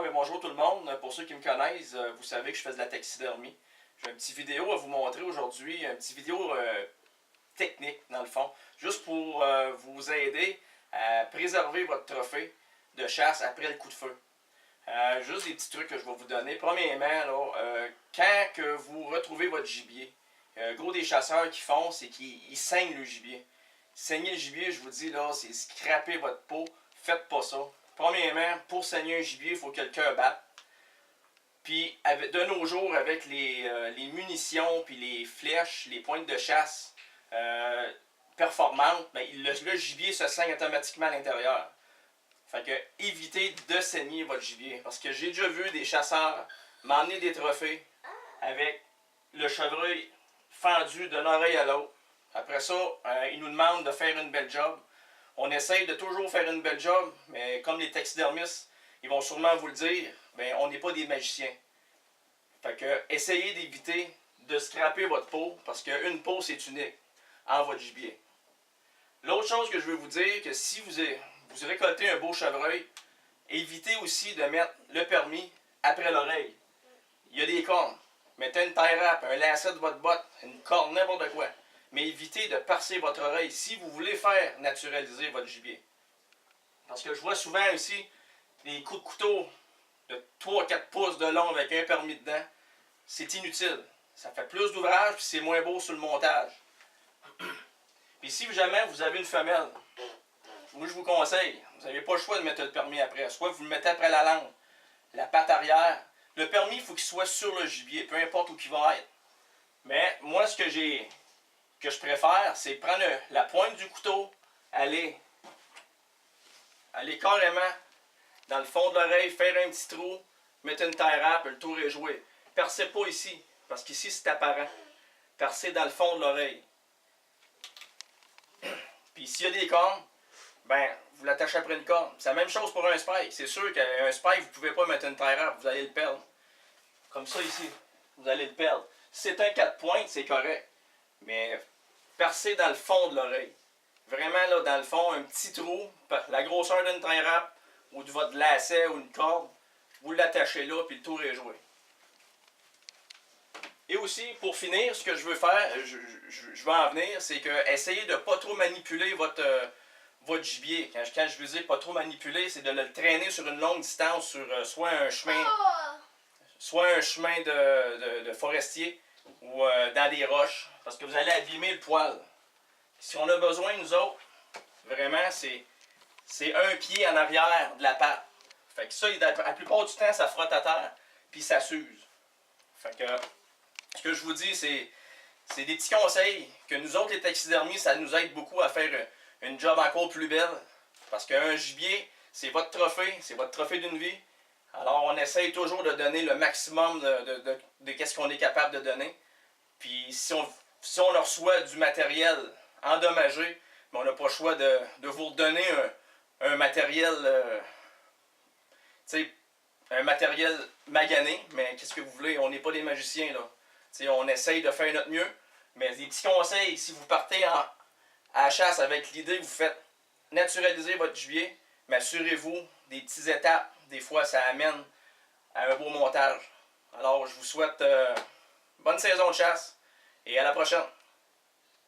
ben bonjour tout le monde. Pour ceux qui me connaissent, vous savez que je fais de la taxidermie. J'ai une petite vidéo à vous montrer aujourd'hui, une petite vidéo technique dans le fond, juste pour vous aider à préserver votre trophée de chasse après le coup de feu. Juste des petits trucs que je vais vous donner. Premièrement, là, quand que vous retrouvez votre gibier, gros des chasseurs qui font, c'est qu'ils saignent le gibier. Saigner le gibier, je vous dis, là, c'est scraper votre peau. Faites pas ça. Premièrement, pour saigner un gibier, il faut que le cœur batte. Puis, de nos jours, avec les munitions, puis les flèches, les pointes de chasse performantes, ben, le gibier se saigne automatiquement à l'intérieur. Fait que, évitez de saigner votre gibier. Parce que j'ai déjà vu des chasseurs m'emmener des trophées avec le chevreuil fendu d'une oreille à l'autre. Après ça, ils nous demandent de faire une belle job. On essaye de toujours faire une belle job, mais comme les taxidermistes, ils vont sûrement vous le dire, ben, on n'est pas des magiciens. Fait que, essayez d'éviter de scraper votre peau, parce qu'une peau, c'est unique en votre gibier. L'autre chose que je veux vous dire, que si vous récoltez un beau chevreuil, évitez aussi de mettre le permis après l'oreille. Il y a des cornes. Mettez une tie wrap, un lacet de votre botte, une corne, n'importe quoi. Mais évitez de percer votre oreille si vous voulez faire naturaliser votre gibier. Parce que je vois souvent aussi des coups de couteau de 3-4 pouces de long avec un permis dedans. C'est inutile. Ça fait plus d'ouvrage et c'est moins beau sur le montage. Puis si jamais vous avez une femelle, moi je vous conseille, vous n'avez pas le choix de mettre le permis après. Soit vous le mettez après la langue, la patte arrière. Le permis, il faut qu'il soit sur le gibier, peu importe où il va être. Mais moi, ce que je préfère, c'est prendre la pointe du couteau, aller carrément dans le fond de l'oreille, faire un petit trou, mettre une tie wrap, le tour est joué. Percez pas ici, parce qu'ici c'est apparent. Percez dans le fond de l'oreille. Puis s'il y a des cornes, ben, vous l'attachez après une corne. C'est la même chose pour un spike. C'est sûr qu'un spike, vous ne pouvez pas mettre une tie wrap, vous allez le perdre. Comme ça ici, vous allez le perdre. Si c'est un 4 pointes, c'est correct. Mais percez dans le fond de l'oreille. Vraiment là, dans le fond, un petit trou, la grosseur d'une tie wrap ou de votre lacet ou une corde, vous l'attachez là, puis le tour est joué. Et aussi, pour finir, ce que je veux faire, je veux en venir, c'est que essayez de ne pas trop manipuler votre gibier. Quand je veux dire pas trop manipuler, c'est de le traîner sur une longue distance sur soit un chemin de forestier ou dans des roches, parce que vous allez abîmer le poil. Si on a besoin, nous autres, vraiment, c'est un pied en arrière de la patte. Fait que ça, la plupart du temps, ça frotte à terre, puis ça s'use. Fait que, ce que je vous dis, c'est des petits conseils que nous autres, les taxidermistes, ça nous aide beaucoup à faire une job encore plus belle. Parce qu'un gibier, c'est votre trophée d'une vie. Alors, on essaye toujours de donner le maximum de qu'est-ce qu'on est capable de donner. Puis, si on reçoit du matériel endommagé, mais on n'a pas le choix de vous redonner un matériel, un matériel magané, mais qu'est-ce que vous voulez, on n'est pas des magiciens, là. T'sais, on essaye de faire notre mieux, mais des petits conseils, si vous partez à la chasse avec l'idée que vous faites naturaliser votre gibier, mais assurez-vous des petites étapes. Des fois, ça amène à un beau montage. Alors, je vous souhaite bonne saison de chasse et à la prochaine.